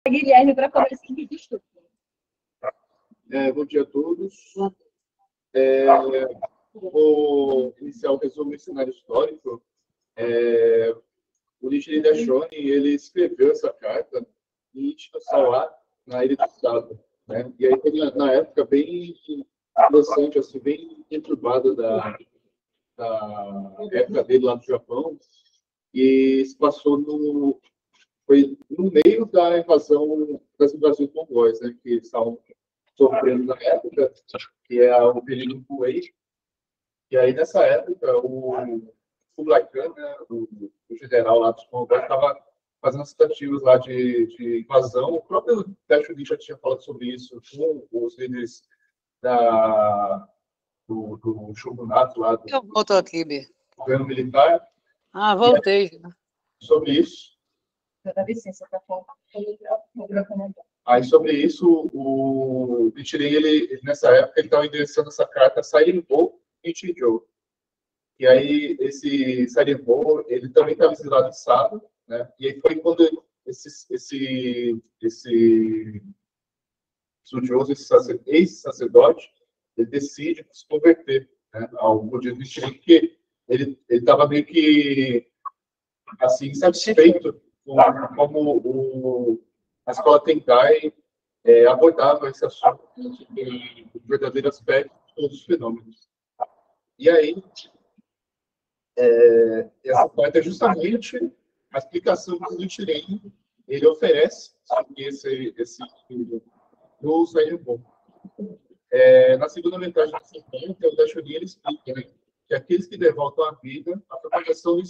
Guilherme para começar o vídeo estudo. Bom dia a todos. Vou iniciar o resumo do cenário histórico. O Nichiren Daishonin, ele escreveu essa carta em Ichinosauá, na Ilha do Estado, né? E aí, na época, bem interessante, assim, bem conturbada da época dele lá no Japão, e se passou foi no meio da invasão das invasões mongóis, né, que estavam sofrendo na época, que é o período Kuei. E aí, nessa época, o Kublai Khan, né, o general lá dos mongóis, estava fazendo as tentativas lá de invasão. O próprio Daishonin já tinha falado sobre isso com os líderes do shogunato lá, Eu volto aqui, Bê. governo militar. Ah, voltei. Sobre isso. Dá licença, tá bom. Aí, sobre isso, o Nichiren, ele, nessa época, ele estava endereçando essa carta a Sairenbo e Chijou. E aí, esse Sairenbo, ele também estava exilado em Sado, né? E aí foi quando esse estudioso, esse ex-sacerdote, ele decide se converter, né, ao budismo Nichiren, porque ele estava meio que assim, insatisfeito com como a escola Tenkai abordava esse assunto do verdadeiro aspecto de todos os fenômenos. E aí, essa parte é justamente a explicação que o Nichiren ele oferece sobre esse no Sairenbo. Na segunda metade do 50, o Daishonin ele explica, né, que aqueles que devoltam a vida, a propagação do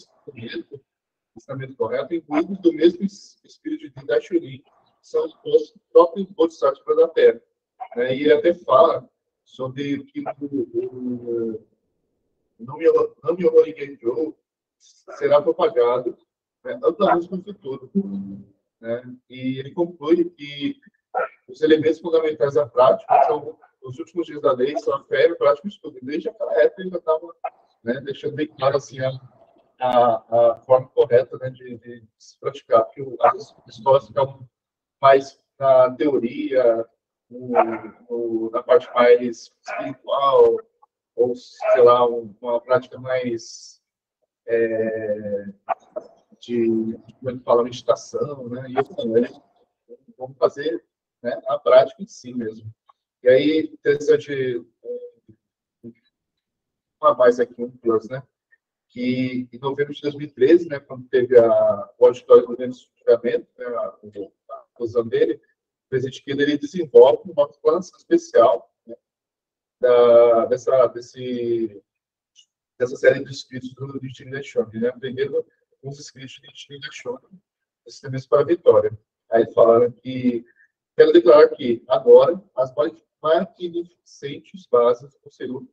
pensamento correto, incluídos do mesmo espírito de Daishonin, são os próprios bodhisattvas da Terra. E ele até fala sobre que o Nam-myoho Genjo será propagado, né, amplamente no futuro. Né? E ele conclui que os elementos fundamentais da prática são os últimos dias da lei, são a fé, a prática e o estudo. Desde aquela época ele já estava, né, deixando bem claro assim, a forma correta, né, de se praticar, porque as escolas ficam mais na teoria, na parte mais espiritual, ou, sei lá, uma prática mais como ele fala, meditação, né, e isso não, eles vão fazer, né, a prática em si mesmo. E aí, interessante, uma mais aqui, um plus, né, que em novembro de 2013, né, quando teve o auditório do julgamento, né, a acusação dele, o presidente Kennedy desenvolve uma plano especial, né, dessa série de escritos do Nichiren Daishonin, né, primeiro os escritos de Nichiren Daishonin, Sistemas para a Vitória. Aí falaram que, quero declarar que, agora, as magnificentes bases do Conselho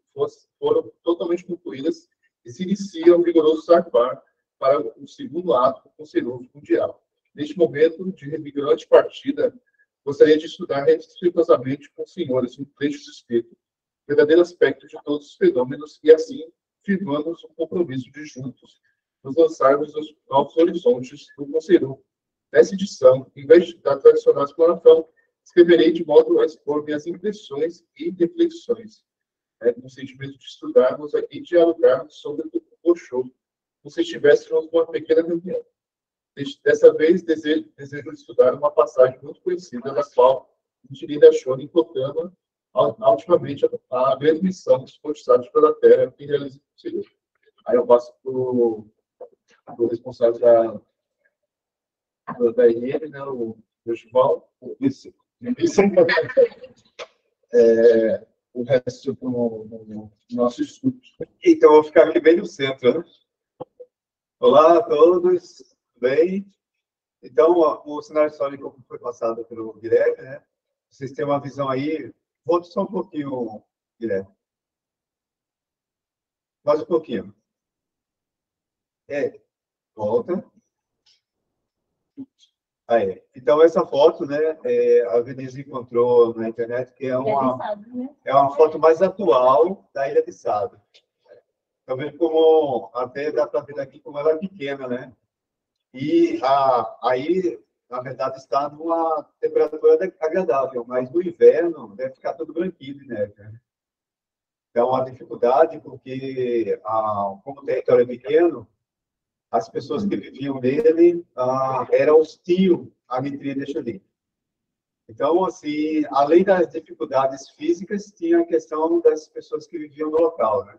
foram totalmente concluídas e se inicia um vigoroso zarpar para o segundo ato do Conselho Mundial. Neste momento de revigorante partida, gostaria de estudar respeitosamente com os senhores um trecho escrito, verdadeiro aspecto de todos os fenômenos, e assim firmamos um compromisso de juntos nos lançarmos os novos horizontes do Conselho. Nessa edição, em vez da tradicional exploração, escreverei de modo a expor minhas impressões e reflexões, com o sentimento de estudarmos e dialogarmos sobre o Osho, como se estivéssemos numa pequena reunião. Dessa vez, desejo estudar uma passagem muito conhecida, na qual Nichiren Daishonin proclama altivamente a grande missão dos bodhisattvas pela Terra que realiza o Conselho. Aí eu passo para o responsável da IEM, né, o Joshua, o resto do nosso estudo. Então, eu vou ficar aqui bem no centro, né? Olá a todos, tudo bem? Então, o cenário histórico foi passado pelo Guilherme, né? Vocês têm uma visão aí. Volta só um pouquinho, Guilherme. Mais um pouquinho. Volta. Aí. Então, essa foto, né, a Veneza encontrou na internet, que é uma foto mais atual da Ilha de Sado. Tá vendo como, até dá para ver aqui como ela é pequena, né? E aí, na verdade, está numa temperatura agradável, mas no inverno deve ficar tudo branquinho de neve, né? Então, a dificuldade, porque, como o território é pequeno, as pessoas que viviam nele era hostil à nitride Xuni. Então, assim, além das dificuldades físicas, tinha a questão das pessoas que viviam no local, né?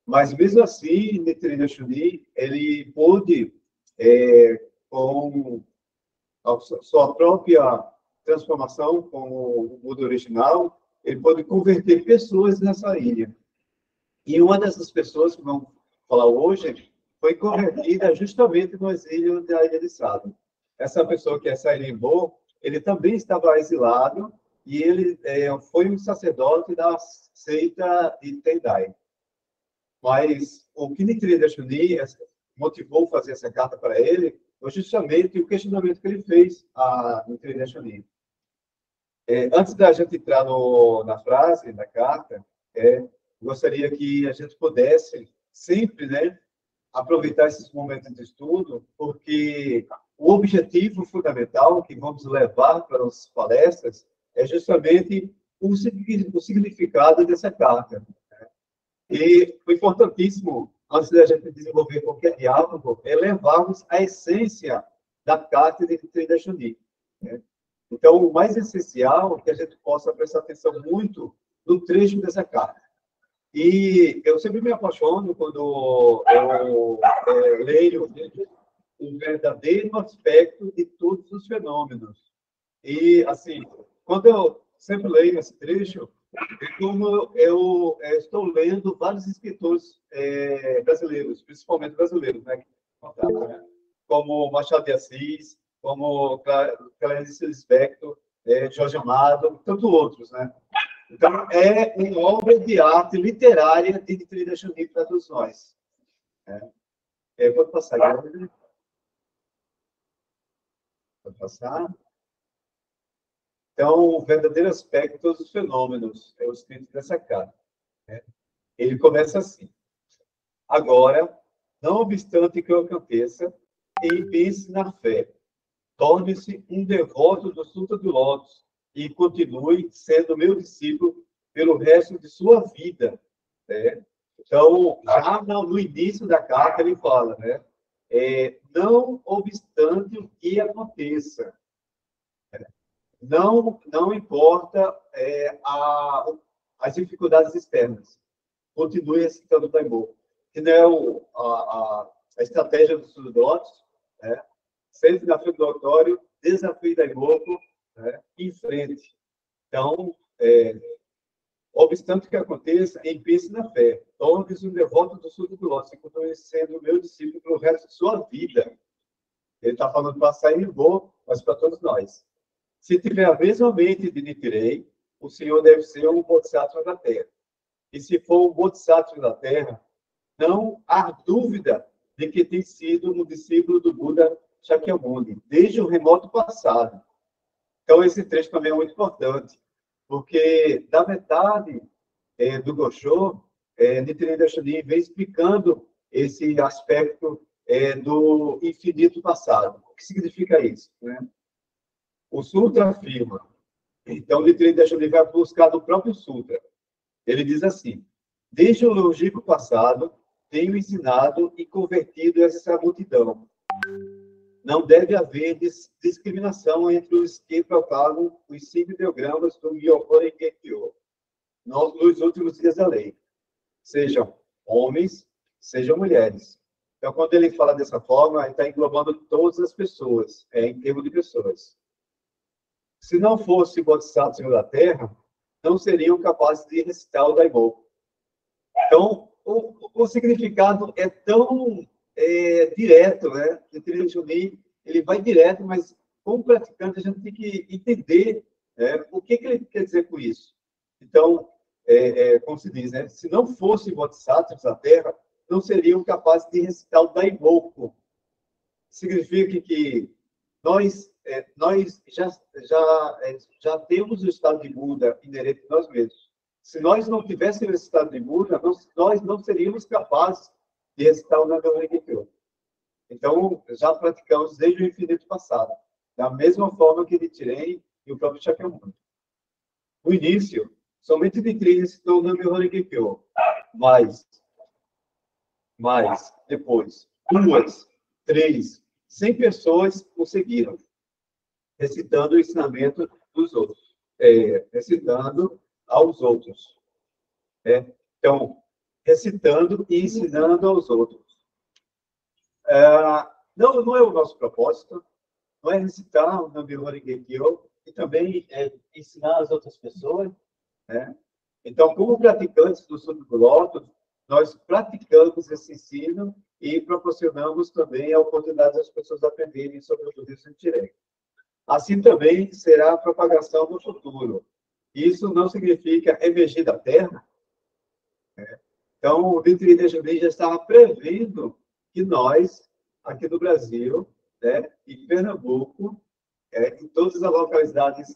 Mas, mesmo assim, nitride Xuni, ele pôde, com a sua própria transformação com o mundo original, ele pôde converter pessoas nessa ilha. E uma dessas pessoas que vamos falar hoje foi convertida justamente no exílio da Ilha de Sado. Essa pessoa que é Sairimbo, ele também estava exilado e ele foi um sacerdote da seita de Tendai. Mas o que Nitride Xuni motivou fazer essa carta para ele foi justamente o questionamento que ele fez a Nitride Xuni. Antes da gente entrar na frase da carta, gostaria que a gente pudesse sempre, né, aproveitar esses momentos de estudo, porque o objetivo fundamental que vamos levar para as palestras é justamente o significado dessa carta. E o importantíssimo, antes da gente desenvolver qualquer diálogo, é levarmos a essência da carta de Nitride Xuni, né? Então, o mais essencial é que a gente possa prestar atenção muito no trecho dessa carta. E eu sempre me apaixono quando eu leio o verdadeiro aspecto de todos os fenômenos. E, assim, quando eu sempre leio esse trecho, é como eu estou lendo vários escritores brasileiros, principalmente brasileiros, né? Como Machado de Assis, como Clarice Lispector, Jorge Amado, tanto outros, né? Então, é uma obra de arte literária de Nitride Xuni para todos nós. Pode passar agora. Pode passar. Então, o verdadeiro aspecto de todos os fenômenos é o escrito dessa carta, né? Ele começa assim: agora, não obstante que eu aconteça, pense na fé, torne-se um devoto do Sutra do Lótus e continue sendo meu discípulo pelo resto de sua vida, né? Então, já no início da carta, ele fala, né? Não obstante o que aconteça, não importa as dificuldades externas, continue excitando o Daimon. Que não é a estratégia dos Sudotos, né? Sempre na frente do auditório, desafio Daimoku, né? Em frente. Então, obstante o que aconteça, pense na fé. Torne-se um devoto do Sudo do Lótus, e continue sendo meu discípulo pelo resto de sua vida. Ele está falando para Sairimbo, mas para todos nós. Se tiver a mesma mente de Nitirei, o Senhor deve ser um Bodhisattva da Terra. E se for um Bodhisattva da Terra, não há dúvida de que tem sido um discípulo do Buda Shakyamuni, desde o remoto passado. Então, esse trecho também é muito importante, porque da metade do Gosho, Nichiren Daishonin vem explicando esse aspecto do infinito passado. O que significa isso, né? O Sutra afirma, então Nichiren Daishonin vai buscar no próprio Sutra. Ele diz assim: desde o longínquo passado, tenho ensinado e convertido essa multidão. Não deve haver discriminação entre os que propagam os 5 ideogramas do Myoho Kekyo nos últimos dias da lei. Sejam homens, sejam mulheres. Então, quando ele fala dessa forma, ele está englobando todas as pessoas, em termos de pessoas. Se não fosse Bodhisattva da Terra, não seriam capazes de recitar o Daimoku. Então, o significado é tão direto, né? Ele vai direto, mas como praticante a gente tem que entender o que ele quer dizer com isso. Então, como se diz, né? Se não fosse Bodhisattvas da Terra, não seriam capazes de recitar o Daimoku. Significa que nós já temos o estado de Buda inerente a nós mesmos. Se nós não tivéssemos esse estado de Buda, nós não seríamos capazes de recitar o Nagahara Gekyo. Então, já praticamos desde o infinito passado. da mesma forma que Nichiren e o próprio Shakyamuni. No início, somente Nichiren recitou o Nam-myoho Renge Kyo, mas depois, 2, 3, 100 pessoas o seguiram, recitando o ensinamento dos outros, recitando aos outros. Então, recitando e ensinando aos outros. Não é o nosso propósito, não é recitar o Nam-myoho Renge Kyo, e também ensinar as outras pessoas. Né? Então, como praticantes do Sutra do Lótus, nós praticamos esse ensino e proporcionamos também a oportunidade das pessoas aprenderem sobre o budismo Nichiren. Assim também será a propagação no futuro. Isso não significa emergir da Terra. Né? Então, o Nichiren Daishonin já estava prevendo que nós, aqui no Brasil, né, em Pernambuco, em todas as localidades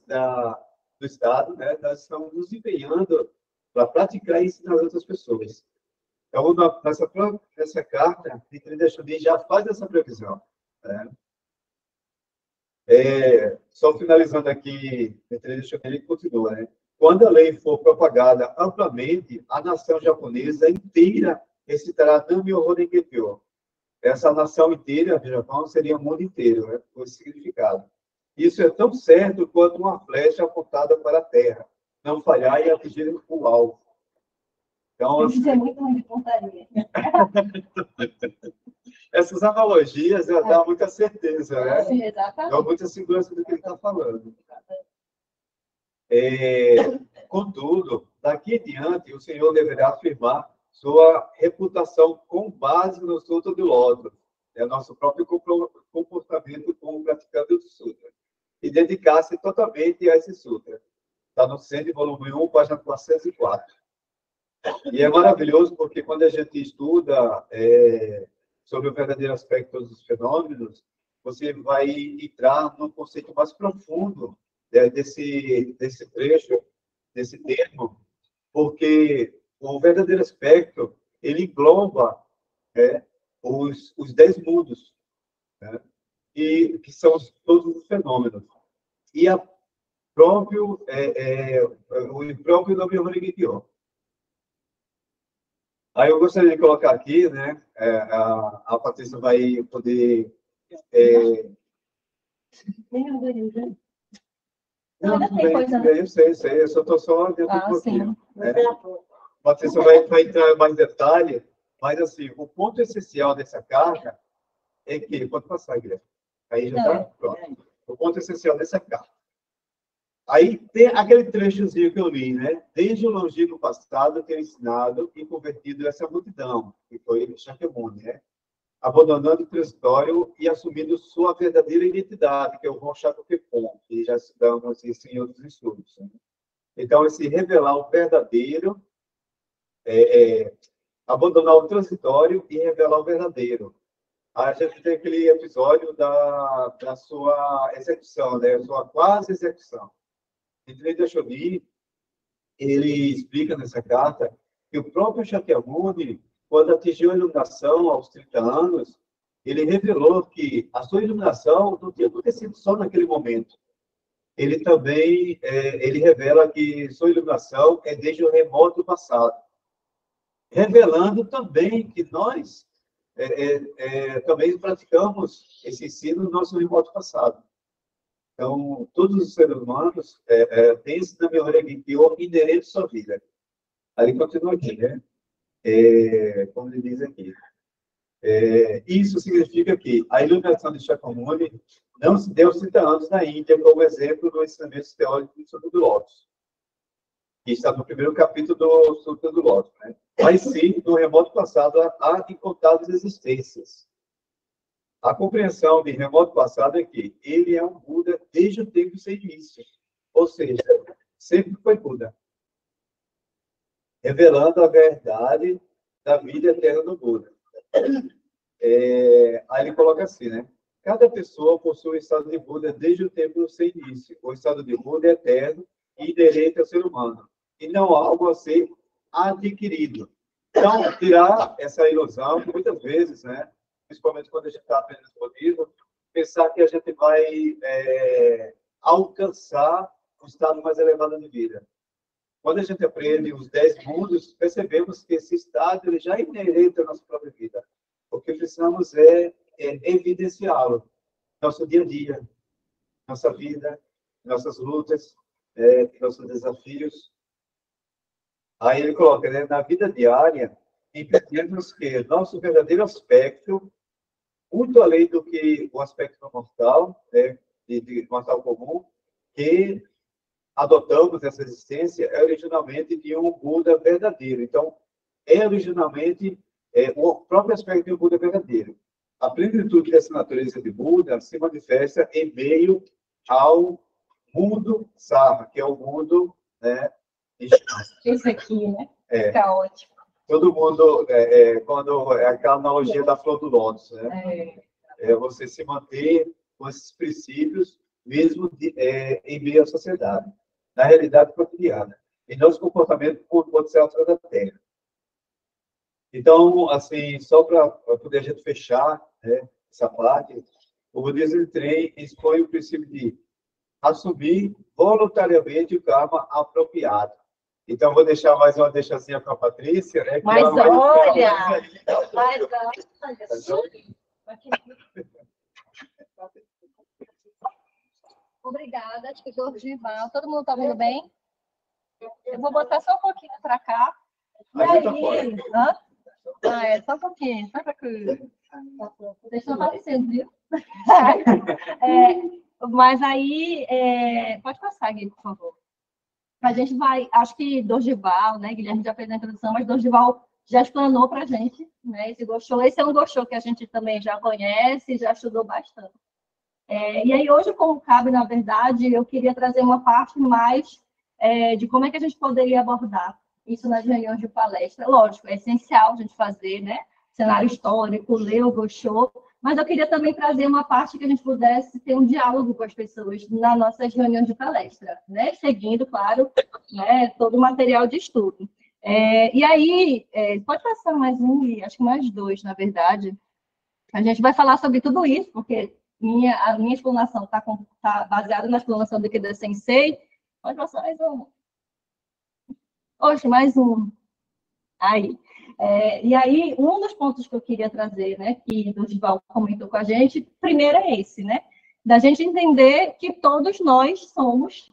do estado, né, nós estamos nos empenhando para praticar e ensinar outras pessoas. Então, nessa carta, Nichiren Daishonin já faz essa previsão. Né? Só finalizando aqui, Nichiren Daishonin continua, né? Quando a lei for propagada amplamente, a nação japonesa inteira recitará Nam-myoho Renge Kyo. Essa nação inteira do Japão seria o mundo inteiro, né, com esse significado. Isso é tão certo quanto uma flecha apontada para a terra, não falhar e atingir o alvo. Então, Isso é muito ruim de pontaria. essas analogias dão muita certeza, né? Sim, exatamente. Dão muita segurança do que ele está falando. Contudo, daqui em diante, o Senhor deverá afirmar sua reputação com base no Sutra do Lótus, nosso próprio comportamento como praticante do Sutra, e dedicar-se totalmente a esse Sutra. Está no Centro, volume 1, página 404. E é maravilhoso porque quando a gente estuda sobre o verdadeiro aspecto dos fenômenos, você vai entrar num conceito mais profundo desse trecho, desse termo, porque o verdadeiro aspecto, ele engloba os 10 mundos, né? E que são todos os fenômenos. E o próprio Nam-myoho Renge Kyo. Aí eu gostaria de colocar aqui, né? A Patrícia vai poder... Não, Ainda tem coisa, né? eu sei, eu só estou só dentro um pouquinho. Sim. Né? Patrícia vai entrar mais em detalhe, mas assim, o ponto essencial dessa carta é que... Pode passar, Guilherme. Aí já está pronto. O ponto essencial dessa carta. Aí tem aquele trechozinho que eu li, né? Desde o longínquo passado, ter ensinado e convertido essa multidão, que foi Shakyamuni, né? Abandonando o transitório e assumindo sua verdadeira identidade, que é o Ronchakokepon, que já estudamos isso em outros estudos. Né? Então, esse revelar o verdadeiro, abandonar o transitório e revelar o verdadeiro. A gente tem aquele episódio da sua execução, né? Sua quase execução. Nichiren Daishonin, ele explica nessa carta que o próprio Shakyamuni, quando atingiu a iluminação aos 30 anos, ele revelou que a sua iluminação não tinha acontecido só naquele momento. Ele também ele revela que sua iluminação é desde o remoto passado, revelando também que nós também praticamos esse ensino no nosso remoto passado. Então, todos os seres humanos têm esse Nam-myoho Renge Kyo inerente à sua vida. Aí continua aqui, né? Como ele diz aqui. Isso significa que a iluminação de Shakyamuni não se deu 30 anos na Índia, como exemplo do ensinamento teórico do Sutra do Lótus, que está no primeiro capítulo do Sutra do Lótus, né? Mas sim, no remoto passado, há incontáveis existências. A compreensão de remoto passado é que ele é um Buda desde o tempo sem início. Ou seja, sempre foi Buda. Revelando a verdade da vida eterna do Buda. Aí ele coloca assim, né? Cada pessoa possui o estado de Buda desde o tempo sem início. O estado de Buda é eterno e inerente ao ser humano. E não algo a ser adquirido. Então, tirar essa ilusão, muitas vezes, né? Principalmente quando a gente está aprendendo budismo, pensar que a gente vai alcançar um estado mais elevado de vida. Quando a gente aprende os 10 mundos, percebemos que esse estado ele já é inerente à nossa própria vida. O que precisamos é evidenciá-lo. Nosso dia a dia, nossa vida, nossas lutas, nossos desafios. Aí ele coloca, né, na vida diária, entendemos que nosso verdadeiro aspecto, muito além do que o aspecto mortal, né, de mortal comum, que adotamos essa existência, é originalmente de um Buda verdadeiro. Então, é originalmente o próprio aspecto de um Buda verdadeiro. A plenitude dessa natureza de Buda se manifesta em meio ao mundo Sarra, que é o mundo, né, Esse aqui, né? É. Caótico. Todo mundo, quando é aquela analogia da flor do lótus, né? Você se manter com esses princípios mesmo em meio à sociedade, na realidade cotidiana, e não os comportamentos pode ser altura da Terra. Então, assim, só para poder a gente fechar, né, essa parte, o budismo expõe o princípio de assumir voluntariamente o karma apropriado. Então, vou deixar mais uma deixazinha para a Patrícia, né? Mas olha, Obrigada, acho que Dorgival. Todo mundo está vendo bem? Eu vou botar só um pouquinho para cá. E aí? Hã? Só um pouquinho, só para que. Deixa eu aparecendo, viu? Mas aí, pode passar, Gui, por favor. A gente vai, acho que Dorgival, né? Guilherme já fez a introdução, mas Dorgival já explanou para a gente, né? Esse Gosho. Esse é um Gosho que a gente também já conhece, já estudou bastante. E aí, hoje, como cabe, na verdade, eu queria trazer uma parte mais de como é que a gente poderia abordar isso nas reuniões de palestra. Lógico, é essencial a gente fazer, né? Cenário histórico, ler o Gosho, mas eu queria também trazer uma parte que a gente pudesse ter um diálogo com as pessoas nas nossas reuniões de palestra, né? Seguindo, claro, né, todo o material de estudo. E aí, pode passar mais um, acho que mais dois, na verdade. A gente vai falar sobre tudo isso, porque a minha explanação está baseada na explanação do Ikeda Sensei. Pode passar mais um. Oxe, mais um. Aí. E aí, um dos pontos que eu queria trazer, né, que o Dorgival comentou com a gente, primeiro é esse, né? Da gente entender que todos nós somos,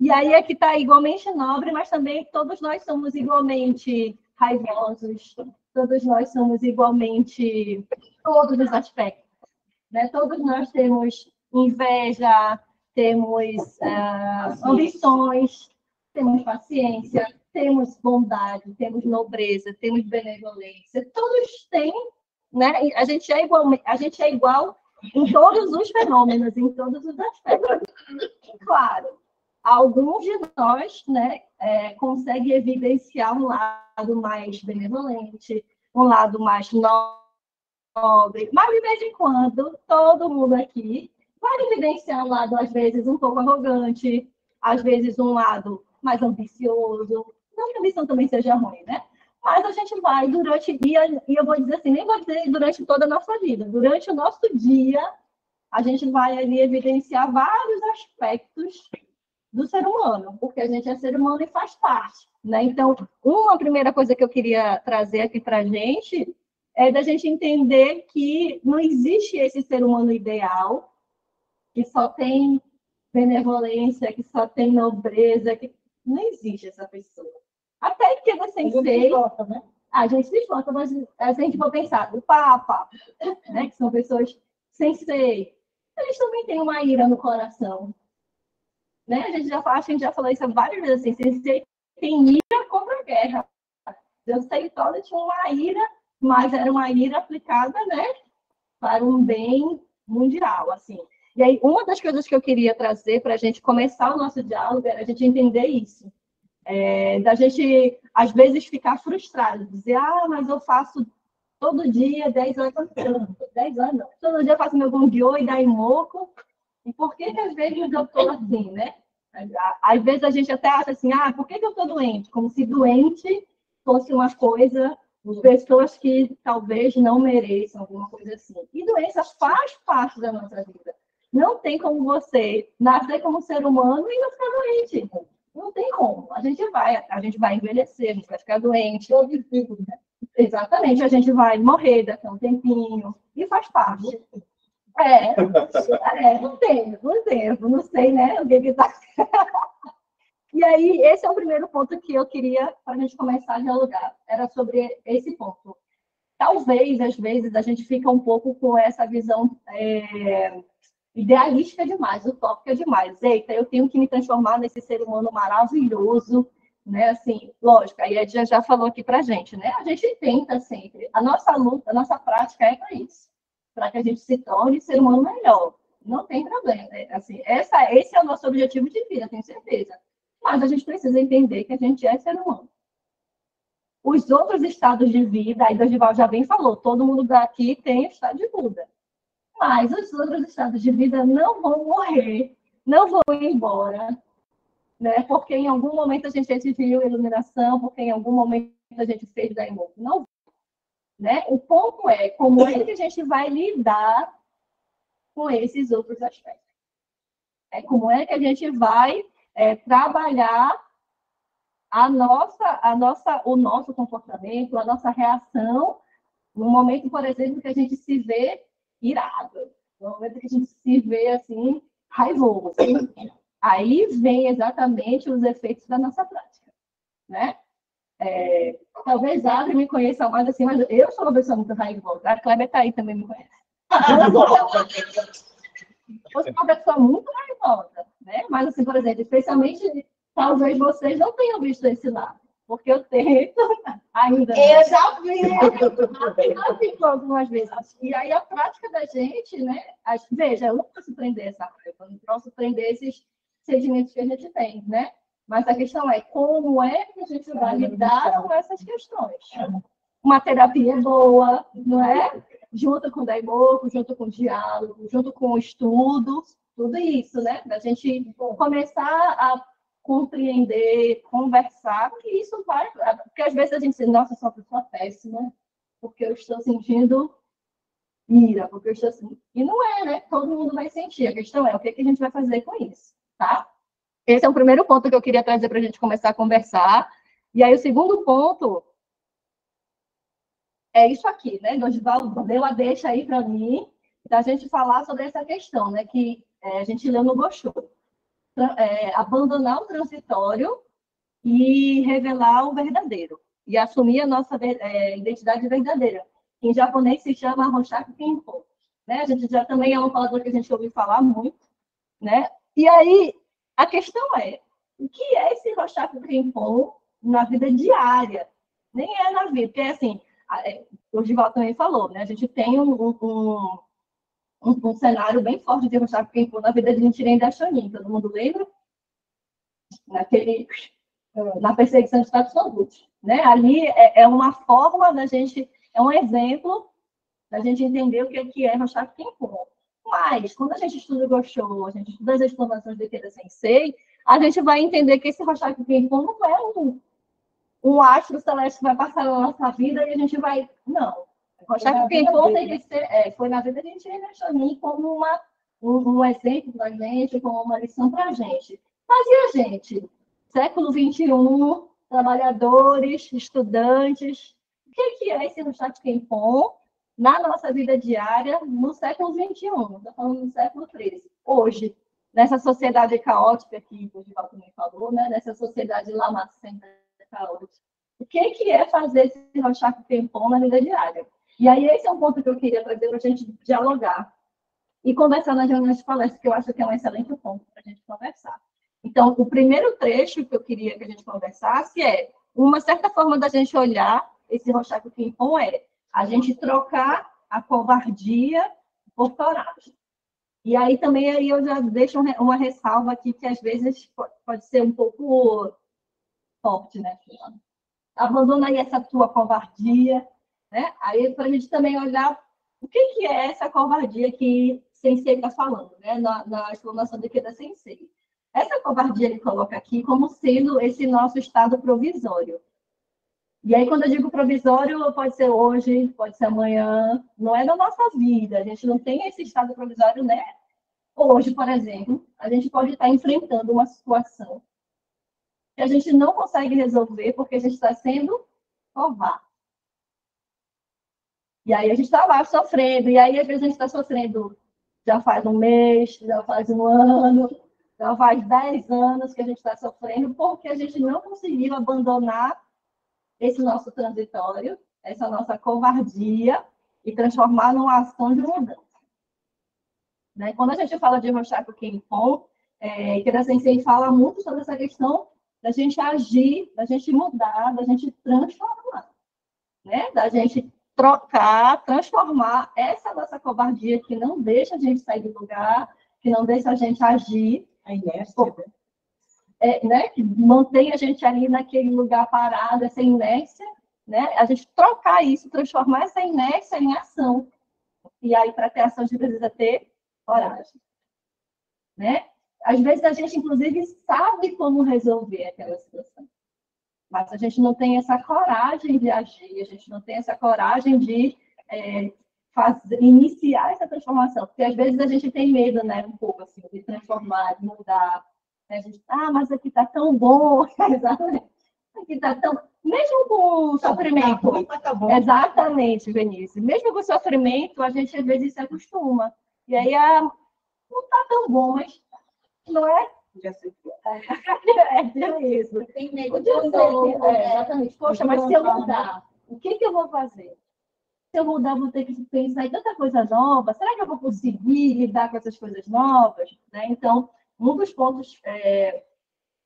e aí é que está igualmente nobre, mas também todos nós somos igualmente raivosos, todos nós somos igualmente todos os aspectos, né? Todos nós temos inveja, temos ambições, temos paciência, temos bondade, temos nobreza, temos benevolência. Todos têm, né? A gente é igual em todos os fenômenos, em todos os aspectos. Claro, alguns de nós, né, conseguem evidenciar um lado mais benevolente, um lado mais nobre, mas de vez em quando, todo mundo aqui vai evidenciar um lado, às vezes, um pouco arrogante, às vezes um lado mais ambicioso. Não que a ambição também seja ruim, né? Mas a gente vai durante o dia, e eu vou dizer assim, nem vou dizer durante toda a nossa vida, durante o nosso dia, a gente vai ali evidenciar vários aspectos do ser humano, porque a gente é ser humano e faz parte, né? Então, uma primeira coisa que eu queria trazer aqui para a gente é da gente entender que não existe esse ser humano ideal, que só tem benevolência, que só tem nobreza, que não existe essa pessoa. Até que você Sensei, né? A gente se esforça, mas se a gente for pensar do Papa, né, que são pessoas Sensei, eles também têm uma ira no coração. Né? A gente já falou isso várias vezes, assim, Sensei tem ira contra a guerra. Eu sei que todos tinham uma ira, mas era uma ira aplicada, né, para um bem mundial, assim. E aí, uma das coisas que eu queria trazer para a gente começar o nosso diálogo era a gente entender isso. Da gente, às vezes, ficar frustrado, dizer, mas eu faço todo dia 10 horas, 10 anos não. Todo dia eu faço meu Gongyo e Daimoku, e por que às vezes eu estou assim, né? Às vezes a gente até acha assim, por que eu estou doente? Como se doente fosse uma coisa pessoas que talvez não mereçam, alguma coisa assim. E doença faz parte da nossa vida. Não tem como você nascer como ser humano e não ficar doente. Não tem como. A gente vai envelhecer, a gente vai ficar doente. Exatamente, a gente vai morrer daqui a um tempinho. E faz parte. Um tempo, não sei, né? O que tá. E aí, esse é o primeiro ponto que eu queria para a gente começar a dialogar. Era sobre esse ponto. Talvez, às vezes, a gente fica um pouco com essa visão idealística demais, utópica demais. Eita, eu tenho que me transformar nesse ser humano maravilhoso, né? Assim, lógico, aí a Edna já falou aqui pra gente, né? A gente tenta sempre. A nossa luta, a nossa prática é para isso, para que a gente se torne ser humano melhor. Não tem problema, né? Assim, esse é o nosso objetivo de vida, tenho certeza. Mas a gente precisa entender que a gente é ser humano. Os outros estados de vida, aí Dorival já bem falou, todo mundo daqui tem estado de Buda. Mas os outros estados de vida não vão morrer, não vão ir embora, né? Porque em algum momento a gente atingiu a iluminação, porque em algum momento a gente fez da emoção. Não, né? O ponto é como é que a gente vai lidar com esses outros aspectos. Como é que a gente vai trabalhar o nosso comportamento, a nossa reação, no momento, por exemplo, que a gente se vê irado, no momento que a gente se vê assim, raivoso. Aí vem exatamente os efeitos da nossa prática, né? Talvez a Adri me conheça mais assim, mas eu sou uma pessoa muito raivosa. A Kleber está aí também, me conhece. Eu sou uma pessoa muito raivosa, né? Mas, assim, por exemplo, especialmente, talvez vocês não tenham visto esse lado, porque eu tento ainda. Eu já vi! Eu fico algumas vezes. E aí, a prática da gente, né? Veja, eu não posso prender essa raiva, eu não posso prender esses sentimentos que a gente tem, né? Mas a questão é como é que a gente vai lidar com essas questões. Uma terapia boa, não é? Junto com o Daimoku, junto com o diálogo, junto com o estudo, tudo isso, né? Da gente começar a compreender, conversar, porque isso vai... Porque às vezes a gente diz, nossa, eu sou uma pessoa péssima, porque eu estou sentindo ira, porque eu estou sentindo... E não é, né? Todo mundo vai sentir. A questão é o que a gente vai fazer com isso, tá? Esse é o primeiro ponto que eu queria trazer para a gente começar a conversar. E aí o segundo ponto é isso aqui, né? Dorival deu a deixa aí para mim, da gente falar sobre essa questão, né? Que a gente leu no Gosho. Abandonar o transitório e revelar o verdadeiro. E assumir a nossa identidade verdadeira. Em japonês se chama Roshaku Kenpo. Né? A gente já também é uma palavra que a gente ouviu falar muito. Né? E aí, a questão é, o que é esse Roshaku Kenpo na vida diária? Nem é na vida, porque assim, o Gival também falou, né? A gente tem um cenário bem forte de Roshaku Kenpo na vida de Nichiren Daishonin. Todo mundo lembra? Na perseguição de status adultos. Né? Ali é uma forma da gente, é um exemplo da gente entender o que é Roshaku Kenpo. Mas, quando a gente estuda o Gosho, a gente estuda as explanações do Ikeda Sensei, a gente vai entender que esse Roshaku Kenpo não é um astro celeste que vai passar na nossa vida e a gente vai... Não. O Roshaku Kenpo tem que ser... foi na vida de Nichiren Daishonin como um exemplo para a gente, como uma lição para a gente. Mas e a gente? Século XXI, trabalhadores, estudantes. O que é esse Roshaku Kenpo na nossa vida diária no século XXI? Estou falando do século XIII. Hoje, nessa sociedade caótica que o Gival também falou, né? Nessa sociedade lamacenta caótica. O que é fazer esse Roshaku Kenpo na vida diária? E aí, esse é um ponto que eu queria trazer para a gente dialogar e conversar nas reuniões de palestra, que eu acho que é um excelente ponto para a gente conversar. Então, o primeiro trecho que eu queria que a gente conversasse é uma certa forma da gente olhar esse Roshaku Kenpo a gente trocar a covardia por coragem. E aí também aí eu já deixo uma ressalva aqui que às vezes pode ser um pouco forte, né? Abandona aí essa tua covardia, né? Aí para a gente também olhar o que é essa covardia que Sensei está falando, né? Na explanação do Ikeda Sensei. Essa covardia ele coloca aqui como sendo esse nosso estado provisório. E aí, quando eu digo provisório, pode ser hoje, pode ser amanhã, não é na nossa vida. A gente não tem esse estado provisório, né? Hoje, por exemplo, a gente pode estar enfrentando uma situação que a gente não consegue resolver porque a gente está sendo covarde. E aí a gente está lá sofrendo, e aí às vezes a gente está sofrendo já faz um mês, já faz um ano, já faz 10 anos que a gente está sofrendo porque a gente não conseguiu abandonar esse nosso transitório, essa nossa covardia e transformar numa ação de mudança. Né? Quando a gente fala de Roshaku Kenpon, Ikeda Sensei fala muito sobre essa questão da gente agir, da gente mudar, da gente transformar, né? Da gente trocar, transformar essa nossa covardia que não deixa a gente sair do lugar, que não deixa a gente agir. A inércia, né? Que mantém a gente ali naquele lugar parado, essa inércia, né? A gente trocar isso, transformar essa inércia em ação. E aí, para ter ação, a gente precisa ter coragem, né? Às vezes a gente, inclusive, sabe como resolver aquela situação, mas a gente não tem essa coragem de agir, a gente não tem essa coragem de iniciar essa transformação, porque às vezes a gente tem medo, né, um pouco assim, de transformar, de mudar. A gente, mas aqui está tão bom, exatamente. Aqui está tão. Mesmo com sofrimento. Tá bom. Exatamente, Vinícius. Mesmo com sofrimento, a gente às vezes se acostuma. E aí não está tão bom, mas não é? Já sei. É isso. Tem medo Eu sei que, exatamente. Poxa, mas se eu mudar, o que eu vou fazer? Se eu mudar, vou ter que pensar em tanta coisa nova. Será que eu vou conseguir lidar com essas coisas novas? Né? Então, um dos pontos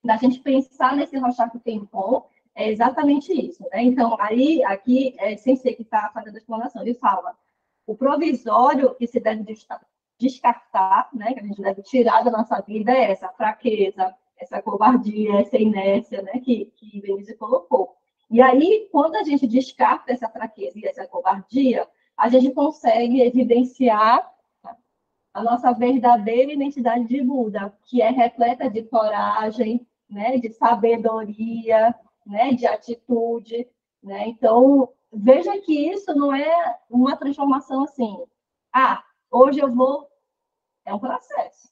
da gente pensar nesse Roshaku Kenpon é exatamente isso. Né? Então, aí, aqui, Sensei que está fazendo a explanação, ele fala o provisório que se deve descartar, né, que a gente deve tirar da nossa vida é essa fraqueza, essa covardia, essa inércia, né, que Vinícius colocou. E aí, quando a gente descarta essa fraqueza e essa covardia, a gente consegue evidenciar a nossa verdadeira identidade de Buda, que é repleta de coragem, né, de sabedoria, né, de atitude. Né? Então, veja que isso não é uma transformação assim. Hoje eu vou. É um processo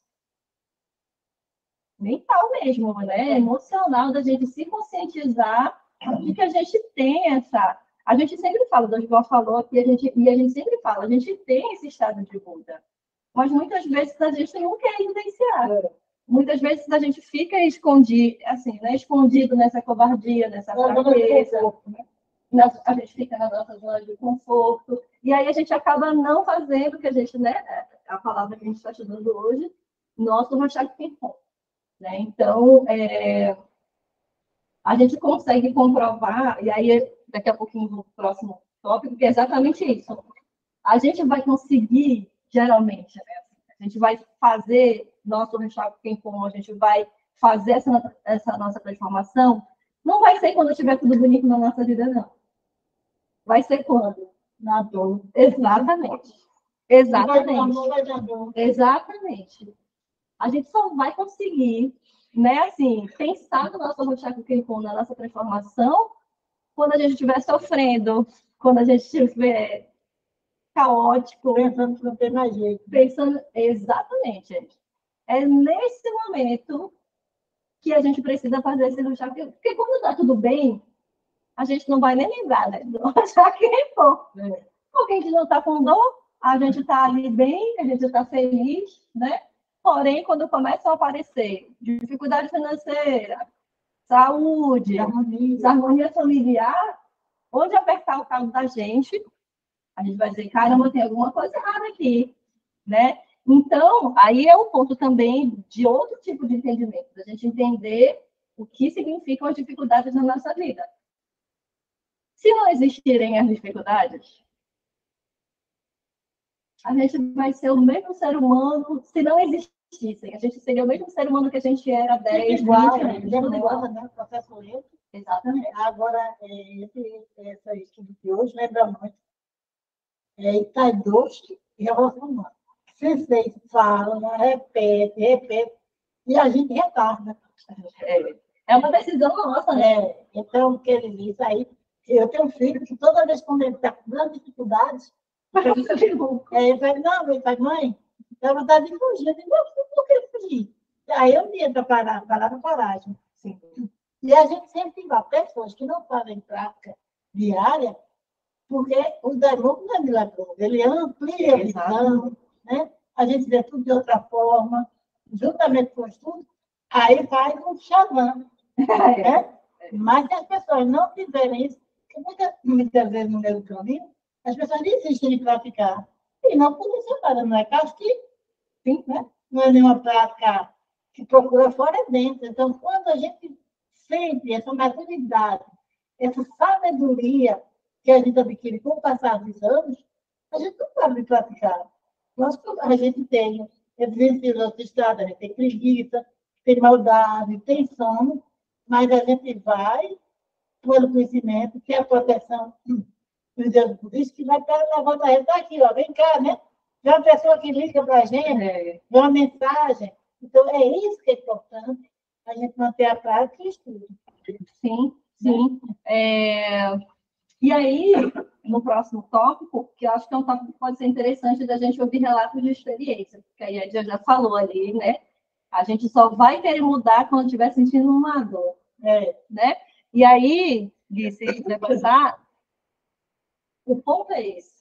mental mesmo, né? Emocional, da gente se conscientizar de que a gente tem essa. A gente sempre fala, o Dorival falou aqui, e a gente sempre fala, a gente tem esse estado de Buda. Mas muitas vezes a gente não quer evidenciar. Muitas vezes a gente fica escondido, assim, né? Escondido nessa covardia, nessa fraqueza. A gente fica na nossa zona de conforto, e aí a gente acaba não fazendo o que a gente, né, a palavra que a gente está estudando hoje, nosso Roshaku Kenpon. Né? Então, a gente consegue comprovar, e aí daqui a pouquinho no próximo tópico, que é exatamente isso. A gente vai conseguir, geralmente, né, a gente vai fazer nosso Roshaku Kenpon, a gente vai fazer essa nossa transformação, não vai ser quando tiver tudo bonito na nossa vida, não. Vai ser quando? Na dor. Exatamente. Exatamente. A gente só vai conseguir, né, assim, pensar no nosso Roshaku Kenpon, na nossa transformação, quando a gente estiver sofrendo, quando a gente estiver caótico. Pensando que não tem mais jeito. Pensando, exatamente, gente. É nesse momento que a gente precisa fazer esse Roshaku Kenpon. Porque quando está tudo bem, a gente não vai nem lembrar, né? Do Roshaku Kenpon. Porque a gente não está com dor, a gente está ali bem, a gente está feliz, né? Porém, quando começam a aparecer dificuldade financeira, saúde, desarmonia familiar, onde apertar o calo da gente, a gente vai dizer, caramba, tem alguma coisa errada aqui, né? Então, aí é um ponto também de outro tipo de entendimento, da gente entender o que significam as dificuldades na nossa vida. Se não existirem as dificuldades, a gente vai ser o mesmo ser humano, se não existissem. A gente seria o mesmo ser humano que a gente era 10, 20 anos. Mesmo negócio, né? Processo lento. Exatamente. Agora, esse estudo de hoje lembra muito Itaidoshi e Relação Humana. Sensei fala, repete, e a gente retarda. É uma decisão nossa, né? Então, o que ele diz aí, Eu tenho um filho que toda vez quando ele está com grandes dificuldades, ele fala, mãe, dá vontade de fugir. Eu digo, por que fugir? Aí eu ia para parar na paragem. Sim. E a gente sempre tem pessoas que não fazem prática diária, porque o Daimon não é milagroso, ele amplia a visão, né? A gente vê tudo de outra forma, juntamente com o estudo, aí faz um xamã, né? Mas se as pessoas não tiverem isso, porque muitas vezes no meio do caminho, as pessoas desistem de praticar. E não por isso, não é castigo, Sim. né? Não é nenhuma prática que procura fora e dentro. Então, quando a gente sente essa maturidade, essa sabedoria que a gente adquire com o passar dos anos, a gente não pode praticar. Nós, a gente tem evidências autoestradas, a gente tem preguiça, tem maldade, tem sono, mas a gente vai pelo conhecimento, que é a proteção do Deus budista, que vai para a volta reta aqui, ó, vem cá, né? Tem uma pessoa que liga para a gente, dá uma mensagem. Então, é isso que é importante, a gente manter a prática e o estudo. Sim, sim. E aí, no próximo tópico, que eu acho que é um tópico que pode ser interessante da gente ouvir relatos de experiência, porque aí a Dia já falou ali, né? A gente só vai querer mudar quando estiver sentindo uma dor, né? E aí, Gui, se quiser passar, o ponto é esse.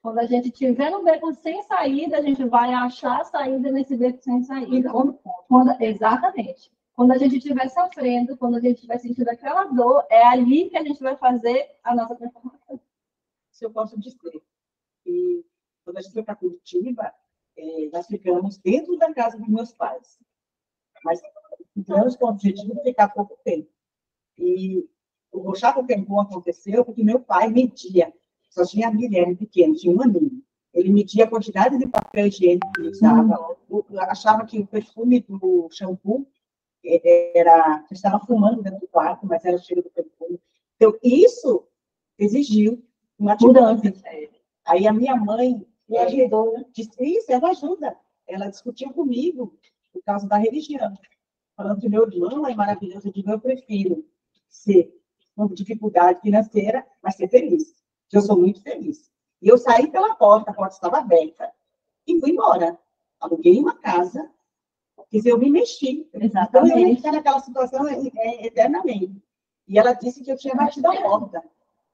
Quando a gente estiver no beco sem saída, a gente vai achar a saída nesse beco sem saída. Exatamente. Quando a gente estiver sofrendo, quando a gente estiver sentindo aquela dor, é ali que a gente vai fazer a nossa transformação. Se eu posso dizer. E quando a gente foi para Curitiba, nós ficamos dentro da casa dos meus pais. Mas ficamos com o objetivo de ficar pouco tempo. E o chato tempo aconteceu porque meu pai media. Só tinha a Guilherme pequeno, tinha um aninho. Ele media a quantidade de papel higiênico que ele usava. Achava que o perfume do shampoo estava fumando dentro do quarto, mas era o cheiro do perfume. Então, isso exigiu uma mudança. Aí a minha mãe me ajudou, disse, isso, ela ajuda. Ela discutiu comigo por causa da religião. Falando que meu irmão é maravilhoso, eu digo, eu prefiro ser com dificuldade financeira, mas ser feliz. Eu sou muito feliz. E eu saí pela porta, a porta estava aberta, e fui embora. Aluguei uma casa, quer dizer, eu me mexi. Então, eu ia ficar naquela situação eternamente. E ela disse que eu tinha batido a porta.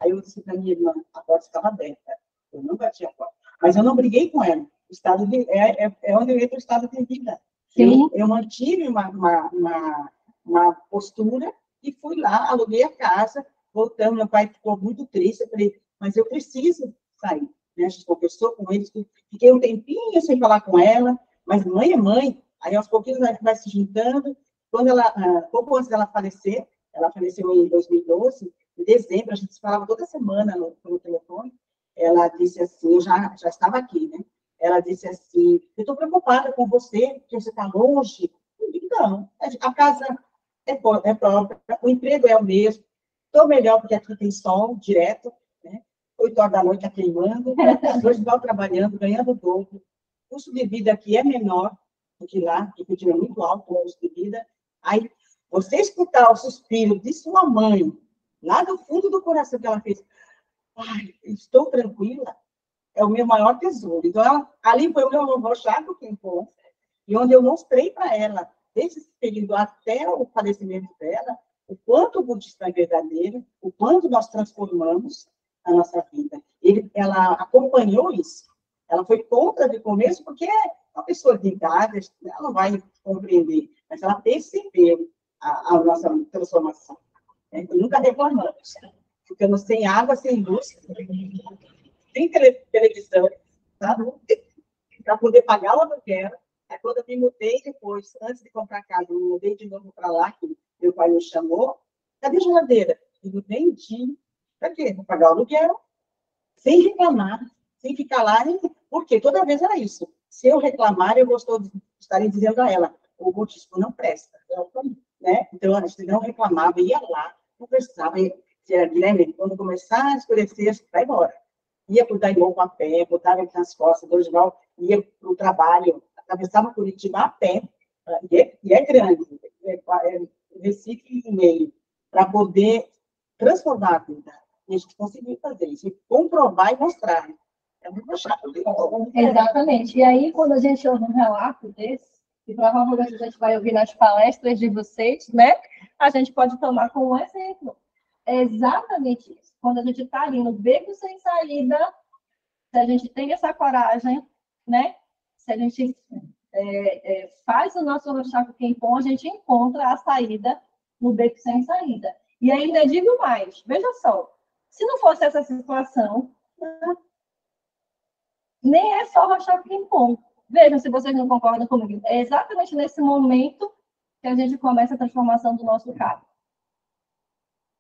Aí eu disse para minha irmã, a porta estava aberta. Eu não bati a porta. Mas eu não briguei com ela. O estado onde eu entro o estado de vida. Eu mantive uma postura e fui lá, aluguei a casa, voltando, meu pai ficou muito triste, eu falei, mas eu preciso sair. Né? A gente conversou com eles, fiquei um tempinho sem falar com ela, mas mãe é mãe, aí aos pouquinhos vai se juntando. Quando pouco antes dela falecer, ela faleceu em 2012, em dezembro, a gente se falava toda semana no telefone, ela disse assim, eu já estava aqui, né? Ela disse assim, eu estou preocupada com você, porque você está longe. Eu digo, não, a casa é própria, o emprego é o mesmo, estou melhor porque aqui tem sol direto, né? 8 horas da noite está queimando, hoje estou trabalhando, ganhando o dobro. O custo de vida aqui é menor do que lá, que continua muito alto o custo de vida. Aí, você escutar o suspiro de sua mãe, lá do fundo do coração que ela fez, ai, estou tranquila, é o meu maior tesouro. Então, ali foi o meu avô Chaco Kempon, e onde eu mostrei para ela, desde esse período até o falecimento dela, o quanto o budismo é verdadeiro, o quanto nós transformamos a nossa vida. Ela acompanhou isso. Ela foi contra de começo, porque uma pessoa de idade, ela não vai compreender, mas ela percebeu a nossa transformação. Então, nunca reclamamos. Ficamos sem água, sem luz, sem televisão, sabe? Para poder pagar o aluguel. Aí, quando eu me mudei depois, antes de comprar casa, eu me mudei de novo para lá, que meu pai me chamou. Cadê a geladeira? Eu vendi. Para quê? Para pagar o aluguel. Sem reclamar, sem ficar lá. Porque toda vez era isso. Se eu reclamar, eu gostou de estarem dizendo a ela, o budismo não presta. Né? Então, a gente não reclamava, ia lá, conversava. Guilherme, quando começar a escurecer, a gente vai embora. Ia para o Daimon a pé, botava ele nas costas, Dorival ia para o trabalho, atravessava Curitiba a pé, e é grande, Recife e meio, para poder transformar a vida. E a gente conseguiu fazer isso, e comprovar e mostrar. É muito chato. Exatamente. E aí, quando a gente ouve um relato desse, e provavelmente a gente vai ouvir nas palestras de vocês, né? A gente pode tomar como um exemplo. É exatamente isso. Quando a gente está ali no beco sem saída, se a gente tem essa coragem, né? Se a gente faz o nosso Rochaco Quempom, a gente encontra a saída no beco sem saída. E ainda digo mais, veja só, se não fosse essa situação, nem é só Rochaco Quempom. Vejam se vocês não concordam comigo. É exatamente nesse momento que a gente começa a transformação do nosso carro.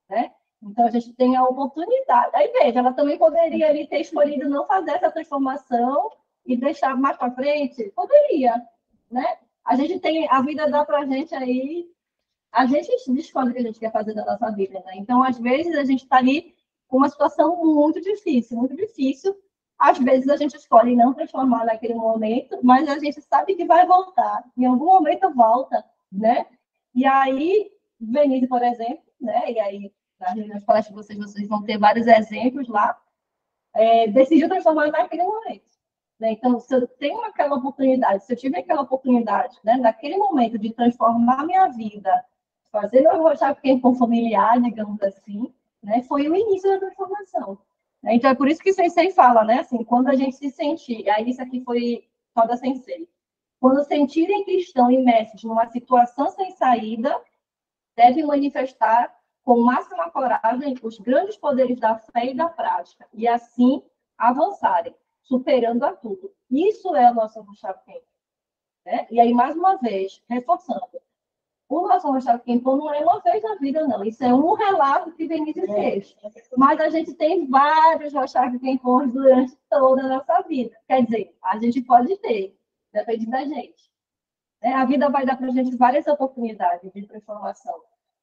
Né? Então, a gente tem a oportunidade. Aí, veja, ela também poderia ali ter escolhido não fazer essa transformação e deixar mais para frente. Poderia, né? A gente tem, a vida dá para a gente aí, a gente escolhe o que a gente quer fazer da nossa vida, né? Então, às vezes, a gente está ali com uma situação muito difícil, muito difícil. Às vezes, a gente escolhe não transformar naquele momento, mas a gente sabe que vai voltar. Em algum momento volta, né? E aí, Venise, por exemplo, né? E aí, nas palestras de vocês vão ter vários exemplos lá, decidiu transformar naquele momento. Né? Então, se eu tenho aquela oportunidade, se eu tive aquela oportunidade, né, naquele momento de transformar a minha vida, fazer meu Rochaco Quempom familiar, digamos assim, né, foi o início da transformação. Então, é por isso que o Sensei fala, né, assim, quando a gente se sentir, aí isso aqui foi só da Sensei, quando sentirem que estão imersos numa situação sem saída, devem manifestar com máxima coragem os grandes poderes da fé e da prática, e assim avançarem, superando a tudo. Isso é o nosso Rochaco Quempom. Né? E aí, mais uma vez, reforçando, o nosso Rochaco Quempom não é uma vez na vida, não. Isso é um relato que Vinícius fez. Mas a gente tem vários Rochaco Quempoms durante toda a nossa vida. Quer dizer, a gente pode ter, depende da gente. A vida vai dar para a gente várias oportunidades de transformação,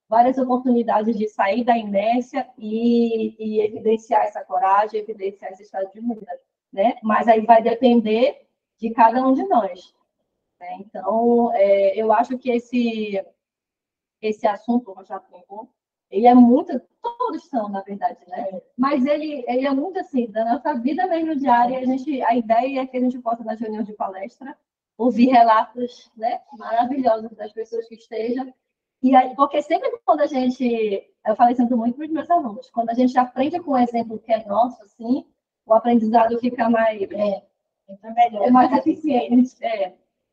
várias oportunidades de sair da inércia e evidenciar essa coragem, evidenciar esse estado de muda, né? Mas aí vai depender de cada um de nós. Né? Então, eu acho que esse assunto, o Rochaco Quempom, ele é muito, todos são, na verdade, né? Mas ele é muito assim, da nossa vida mesmo diária, a ideia é que a gente possa, nas reuniões de palestra, ouvir relatos, né, maravilhosos das pessoas que estejam. E aí, porque sempre quando a gente, eu falei sempre muito para os meus alunos, quando a gente aprende com um exemplo que é nosso, assim, o aprendizado fica mais, mais eficiente,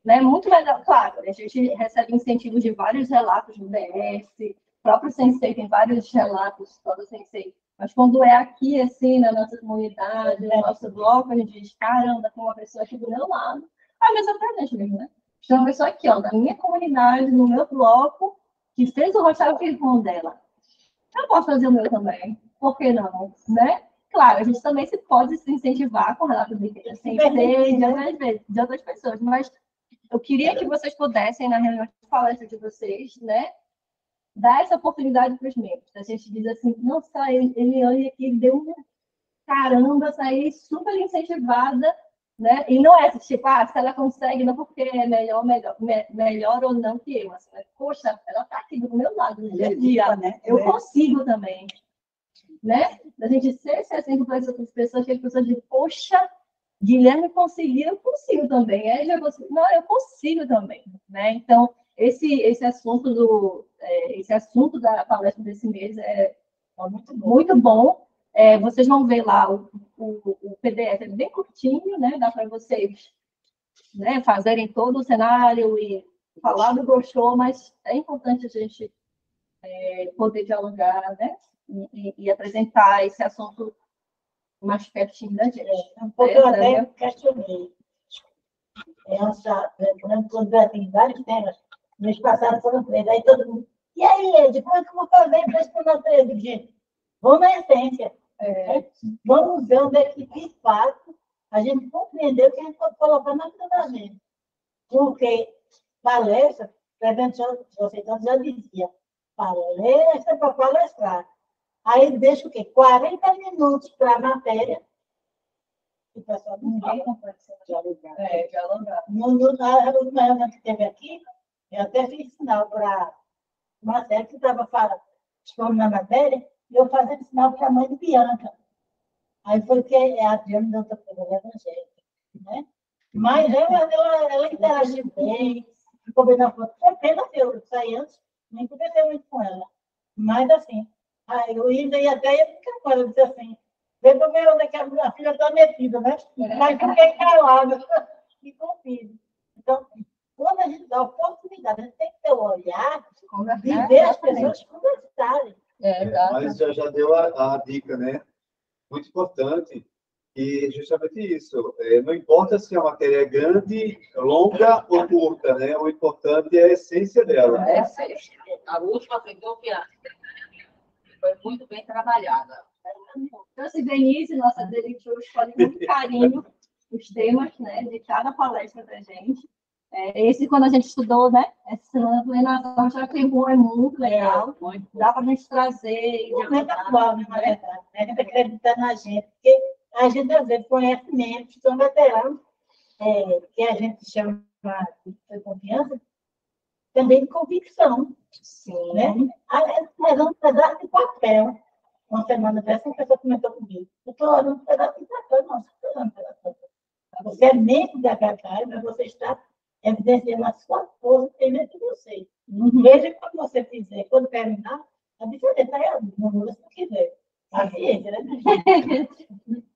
né, muito melhor. Claro, a gente recebe incentivos de vários relatos do BS, o próprio Sensei tem vários relatos, todo Sensei. Mas quando é aqui, assim, na nossa comunidade, no nosso bloco, a gente diz, caramba, tem uma pessoa aqui do meu lado. Ah, mas é pra gente mesmo, né? Tem uma pessoa aqui, ó, na minha comunidade, no meu bloco, que fez o Rochaco Quempom dela. Eu posso fazer o meu também. Por que não? Né? Claro, a gente também pode se incentivar com relatos de Sensei, de outras pessoas, mas eu queria que vocês pudessem, na reunião de palestra de vocês, né, dar essa oportunidade para os membros. A gente diz assim, nossa, ele olha aqui, deu um caramba, saí super incentivada, né? E não é tipo, se ela consegue, não porque é melhor ou não que eu. Assim, mas, poxa, ela está aqui do meu lado no dia a dia, né? Eu consigo também, né? A gente ser esse exemplo para essas pessoas, que as pessoas dizem, poxa, Guilherme conseguiu, eu consigo também. Aí já consigo, não, eu consigo também, né? Então, esse assunto da palestra desse mês é muito bom. Vocês vão ver lá o PDF, é bem curtinho, né? Dá para vocês, né, fazerem todo o cenário e falar do Gosho, mas é importante a gente poder dialogar, né? E apresentar esse assunto mais pertinho da gente. Porque eu até questionei. Quando tem vários temas, mês passado foram 3, aí todo mundo. E aí, Ed, como é que eu vou fazer para explorar 3? Gente, vamos na essência. Vamos ver onde é que, de fato, a gente compreendeu que a gente pode colocar na vida da gente. Porque palestra, você já dizia, palestra para palestrar. Aí deixa o quê? 40 minutos para a matéria. O pessoal não tem complexão de dialogar. Dialogar. Na última reunião que teve aqui, eu até fiz sinal para uma série que estava expondo na matéria, eu fazendo sinal para a mãe de Bianca. Aí foi que a Adriana da outra coisa, evangélica, né? Mas ela interagiu bem, ficou bem na foto. Foi pena que eu saí antes, nem conversei muito com ela. Mas, assim, aí eu ainda ia até ia ficar com ela, disse assim, vem para ver onde é que a filha está metida, né? Mas fiquei calada e confio. Então, quando a gente dá a oportunidade, a gente tem que ter o olhar de ver as pessoas conversarem. Mas já deu a dica, né? Muito importante. E justamente isso. Não importa se a matéria é grande, longa ou curta, né? O importante é a essência dela. A última foi confiança. Foi muito bem trabalhada. Então, se Denise, nossa diretora, escolhe com muito carinho os temas, né, de cada palestra da gente. Esse, quando a gente estudou, né, essa semana do Renato, já que é muito legal. Dá para a gente trazer. Muito atual, na verdade. A gente acredita na gente, porque a gente, às vezes, conhece menos, são veteranos, que a gente chama de confiança, também de convicção. Sim. Né? Mas é um pedaço de papel. Uma semana dessa, uma pessoa comentou comigo. Eu estou olhando um pedaço de papel, não, você está olhando um pedaço de papel. Você é membro da HK, mas você está evidenciando a sua força que tem dentro de você. Veja quando você fizer, quando terminar, a diferença é não muda se quiser. Paciência, né?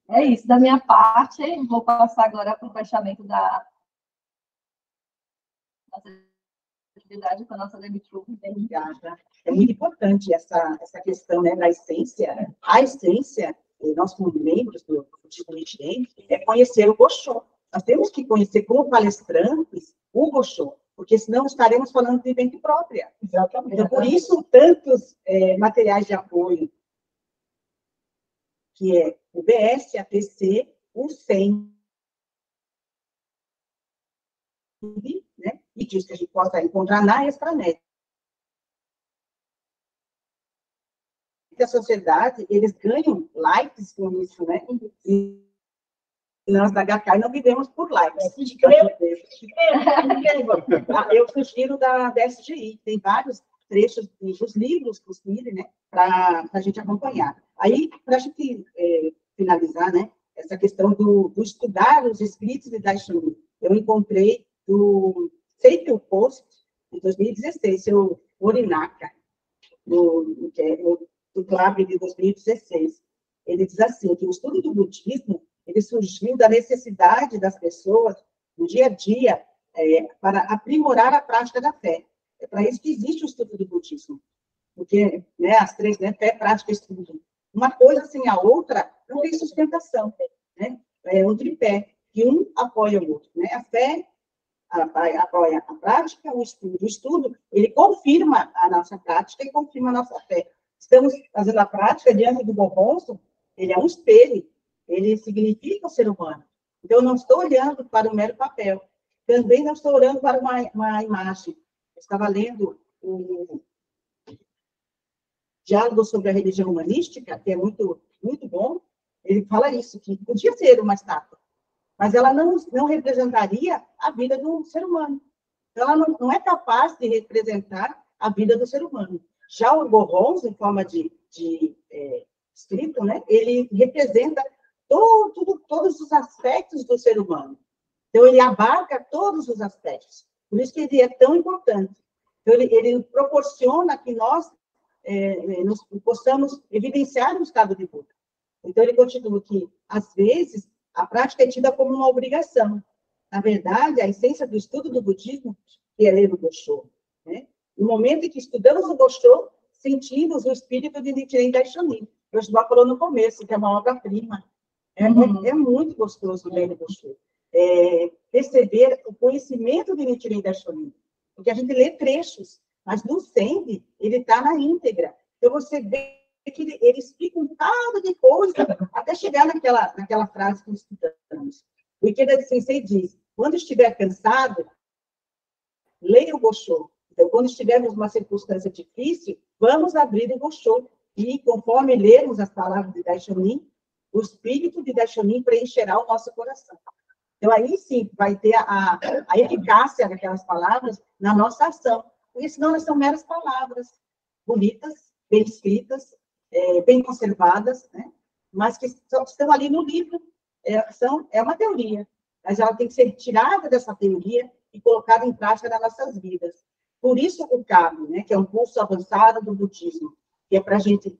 É isso, da minha parte, vou passar agora para o fechamento da nossa atividade com a nossa Demitru. Obrigada. É muito importante essa questão, né, da essência. A essência, nós como membros do Constituinte, é conhecer o Gosho. Nós temos que conhecer como palestrantes o Gosho, porque senão estaremos falando de vivência própria. Exatamente. Então, por isso, tantos materiais de apoio, que é o BS, a PC, o SEM, né? E disso que a gente possa encontrar na extranet. A sociedade, eles ganham likes com isso, né? E nós da HK não vivemos por likes. Eu sugiro da SGI, tem vários trechos dos livros possíveis, né? Para a gente acompanhar. Aí, para a gente finalizar, né? Essa questão do estudar os escritos de Daishonin. Eu encontrei do Seikyo Post, de 2016, seu Orinaka, do Club de 2016. Ele diz assim, que o estudo do budismo, ele surgiu da necessidade das pessoas, no dia a dia, para aprimorar a prática da fé. É para isso que existe o estudo do budismo. Porque, né, as três, né, fé, prática e estudo. Uma coisa sem a outra não tem sustentação, né? É um tripé, que um apoia o outro, né? A fé apoia a prática, o estudo, ele confirma a nossa prática e confirma a nossa fé. Estamos fazendo a prática diante do Gohonzon, ele é um espelho, ele significa o ser humano. Então, eu não estou olhando para o mero papel, também não estou olhando para uma imagem. Eu estava lendo o Diálogo sobre a Religião Humanística, que é muito, muito bom. Ele fala isso, que podia ser uma estátua, mas ela não representaria a vida do ser humano. Então, ela não é capaz de representar a vida do ser humano. Já o Gohonzon, em forma de escrito, né, ele representa todos os aspectos do ser humano. Então, ele abarca todos os aspectos. Por isso que ele é tão importante. Então, ele proporciona que nós possamos evidenciar o estado de Buda. Então, ele continua que, às vezes, a prática é tida como uma obrigação. Na verdade, a essência do estudo do budismo é ler o Gosho. Né? No momento em que estudamos o Gosho, sentimos o espírito de Nichiren Daishonin. O Joshua falou no começo, que é uma obra-prima. É muito gostoso ler o Gosho. Perceber o conhecimento de Nichiren Daishonin. Porque a gente lê trechos, mas no Sende, ele está na íntegra. Então, você vê que ele explica um bocado de coisa até chegar naquela frase que estudamos. O Ikeda Sensei diz, quando estiver cansado, leia o Gosho. Então, quando estivermos numa circunstância difícil, vamos abrir o Gosho. E, conforme lermos as palavras de Daishonin, o espírito de Daishonin preencherá o nosso coração. Então, aí sim, vai ter a eficácia daquelas palavras na nossa ação. Porque senão elas são meras palavras, bonitas, bem escritas, bem conservadas, né? Mas que estão ali no livro, é uma teoria, mas ela tem que ser tirada dessa teoria e colocada em prática nas nossas vidas. Por isso o CAB, né, que é um curso avançado do budismo, que é para a gente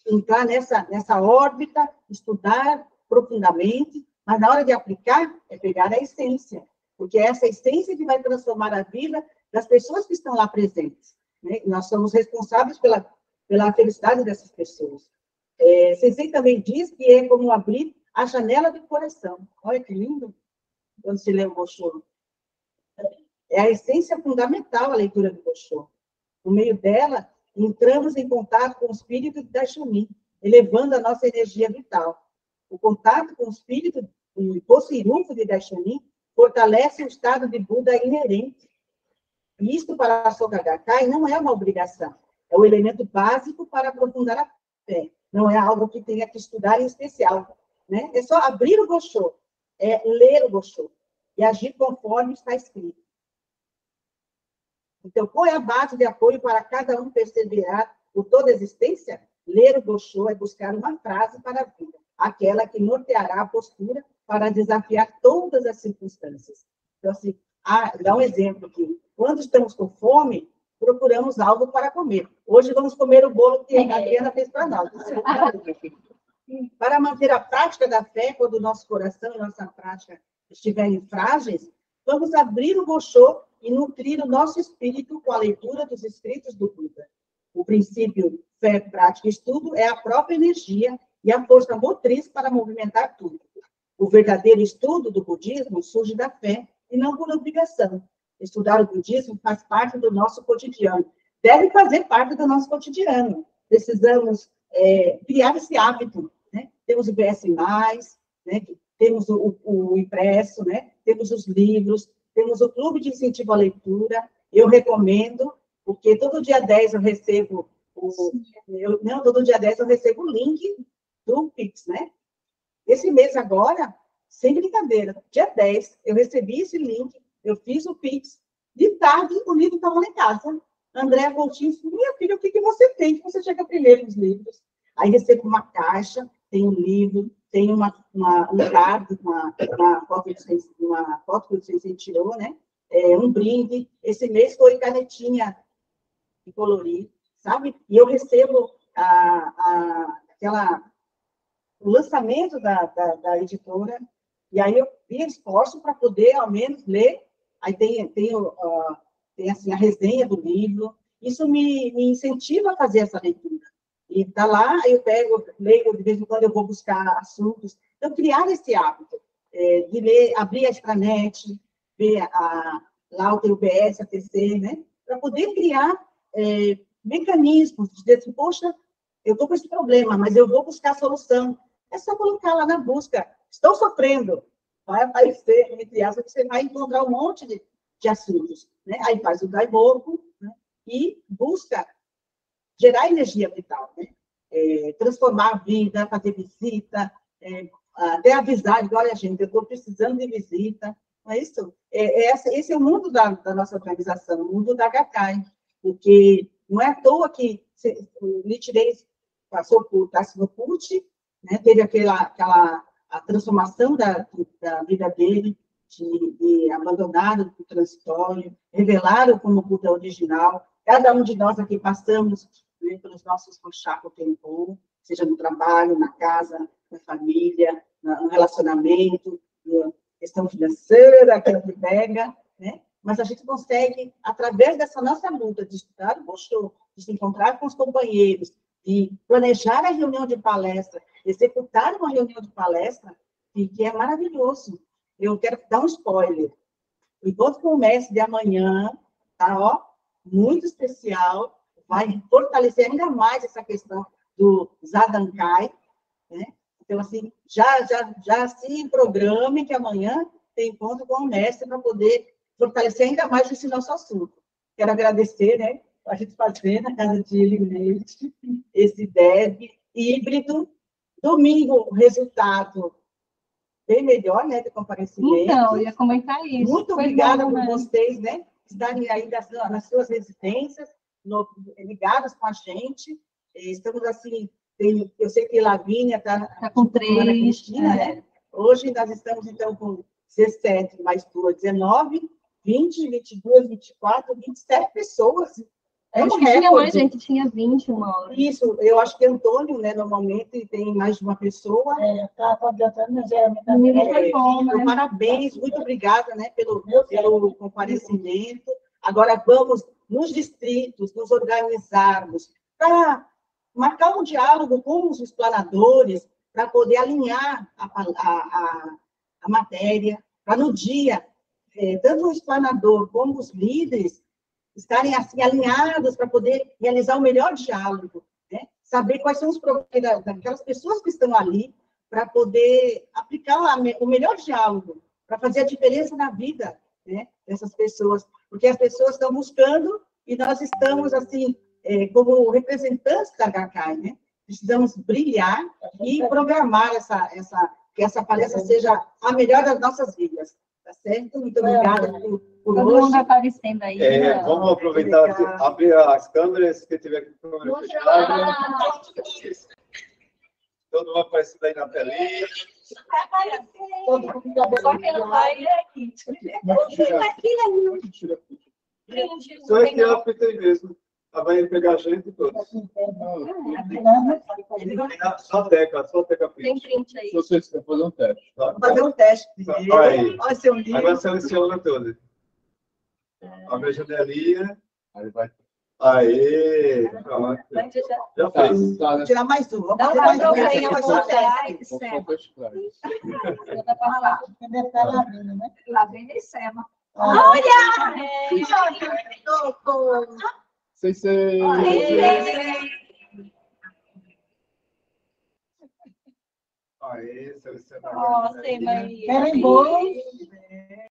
entrar nessa órbita, estudar profundamente, mas na hora de aplicar, é pegar a essência, porque é essa essência que vai transformar a vida das pessoas que estão lá presentes, né? Nós somos responsáveis pela felicidade dessas pessoas. Sensei também diz que é como abrir a janela do coração. Olha que lindo, quando se lê o Osho. É a essência fundamental a leitura do Osho. Por meio dela, entramos em contato com o espírito da Daishonin, elevando a nossa energia vital. O contato com o espírito Pocirunfo de Daishonin fortalece o estado de Buda inerente. E isto, para a Soka Gakkai, não é uma obrigação. É o elemento básico para aprofundar a fé. Não é algo que tenha que estudar em especial, né? É só abrir o Gosho, ler o Gosho e agir conforme está escrito. Então, qual é a base de apoio para cada um perseverar por toda a existência? Ler o Gosho é buscar uma frase para a vida, aquela que norteará a postura para desafiar todas as circunstâncias. Então, assim, dá um exemplo aqui. Quando estamos com fome, procuramos algo para comer. Hoje vamos comer o bolo que a Adriana fez para nós. Para manter a prática da fé, quando o nosso coração e nossa prática estiverem frágeis, vamos abrir o Gosho e nutrir o nosso espírito com a leitura dos escritos do Buda. O princípio fé, prática e estudo é a própria energia e a força motriz para movimentar tudo. O verdadeiro estudo do budismo surge da fé e não por obrigação. Estudar o budismo faz parte do nosso cotidiano. Deve fazer parte do nosso cotidiano. Precisamos criar esse hábito, né? Temos o BS+, né? Temos o impresso, né? Temos os livros, temos o Clube de Incentivo à Leitura. Eu recomendo, porque todo dia 10 eu recebo todo dia 10 eu recebo o link do Pix, né? Esse mês agora, sem brincadeira, dia 10, eu recebi esse link, eu fiz o Pix, de tarde o livro estava lá em casa. Andréa Coutinho disse, minha filha, o que você tem que você chega primeiro nos livros? Aí recebo uma caixa, tem um livro, tem um card, uma foto que o Sensei tirou, né? Um brinde. Esse mês foi canetinha de colorir, sabe? E eu recebo o lançamento da editora, e aí eu me esforço para poder, ao menos, ler. Aí tem assim, a resenha do livro. Isso me incentiva a fazer essa leitura. E está lá, eu leio, de vez em quando eu vou buscar assuntos. Então, criar esse hábito de ler, abrir a extranet, ver lá o TUBS, a TC, né? Para poder criar mecanismos de dizer assim, poxa, eu estou com esse problema, mas eu vou buscar a solução. É só colocar lá na busca. Estou sofrendo. Vai aparecer, entre aspas, você vai encontrar um monte de assuntos. Né? Aí faz o Daimoku, né? E busca gerar energia vital, né? Transformar a vida, fazer visita, até avisar, olha, gente, eu estou precisando de visita. Não é isso? Esse é o mundo da nossa organização, o mundo da Gakkai, porque não é à toa que o Nichiren passou por Tassino Pucci, né? Teve a transformação da vida dele, de abandonar o transitório, revelaram como Buda original. Cada um de nós aqui passamos, né, pelos nossos Roshaku Tenpo, seja no trabalho, na casa, na família, no relacionamento, na questão financeira, aquela que pega, né? Mas a gente consegue, através dessa nossa luta de estudar o Gosho, de se encontrar com os companheiros, de planejar a reunião de palestra, executar uma reunião de palestra, que é maravilhoso. Eu quero dar um spoiler. O encontro com o mestre de amanhã, tá, ó, muito especial, vai fortalecer ainda mais essa questão do Zadankai, né? Então, assim, já se programe que amanhã tem encontro com o mestre para poder fortalecer ainda mais esse nosso assunto. Quero agradecer, né, a gente fazer na casa de Iluminate esse DEB híbrido. Domingo, resultado bem melhor, né, de comparecimento. Então, eu ia comentar isso. Muito obrigada por vocês, né, estarem aí nas suas residências, ligadas com a gente. Estamos assim, eu sei que Lavínia está Tá com 3. né? Hoje nós estamos, então, com 17, mais tua, 19, 20, 22, 24, 27 pessoas. É Acho um que tinha mais recorde. gente, tinha 20 uma hora. Isso, eu acho que Antônio, né, normalmente tem mais de uma pessoa. Estava adiantando, geralmente, Domingo também. foi bom, Então, né? parabéns, muito obrigada, né, pelo comparecimento. Agora vamos, nos distritos, nos organizarmos para marcar um diálogo com os explanadores, para poder alinhar a matéria, para no dia, tanto o explanador como os líderes estarem assim alinhados para poder realizar o melhor diálogo, né? Saber quais são os problemas daquelas pessoas que estão ali, para poder aplicar o melhor diálogo, para fazer a diferença na vida, né, dessas pessoas, porque as pessoas estão buscando e nós estamos, assim, como representantes da HK, né, precisamos brilhar e programar que essa palestra seja a melhor das nossas vidas, tá certo? Muito obrigada por Todo mundo hoje. aparecendo aí. né? Vamos aproveitar, abrir as câmeras, que tiver com câmera fechada. Todo mundo aparecendo aí na telinha. Só quem não vai é aqui. Só esse ano que tem mesmo. Ela vai pegar a gente e todos. Só teca Tem print. print aí. Vocês querem fazer um teste. Tá? Vou fazer um teste. Aí. Olha seu livro. Agora seleciona todos. Abre a janelinha. Aí vai. Aê! Pronto. Já fez. Tá, Vou né? tirar mais um. Vamos Não, fazer não, mais não, um. não, Esse não, vai não, ser não, o teste. Vou só testar isso. Deve estar lá vindo, né? Lá vem e Sema. Sem ser. Aê, seleciona. Ó, Sema aí. Querem bolo?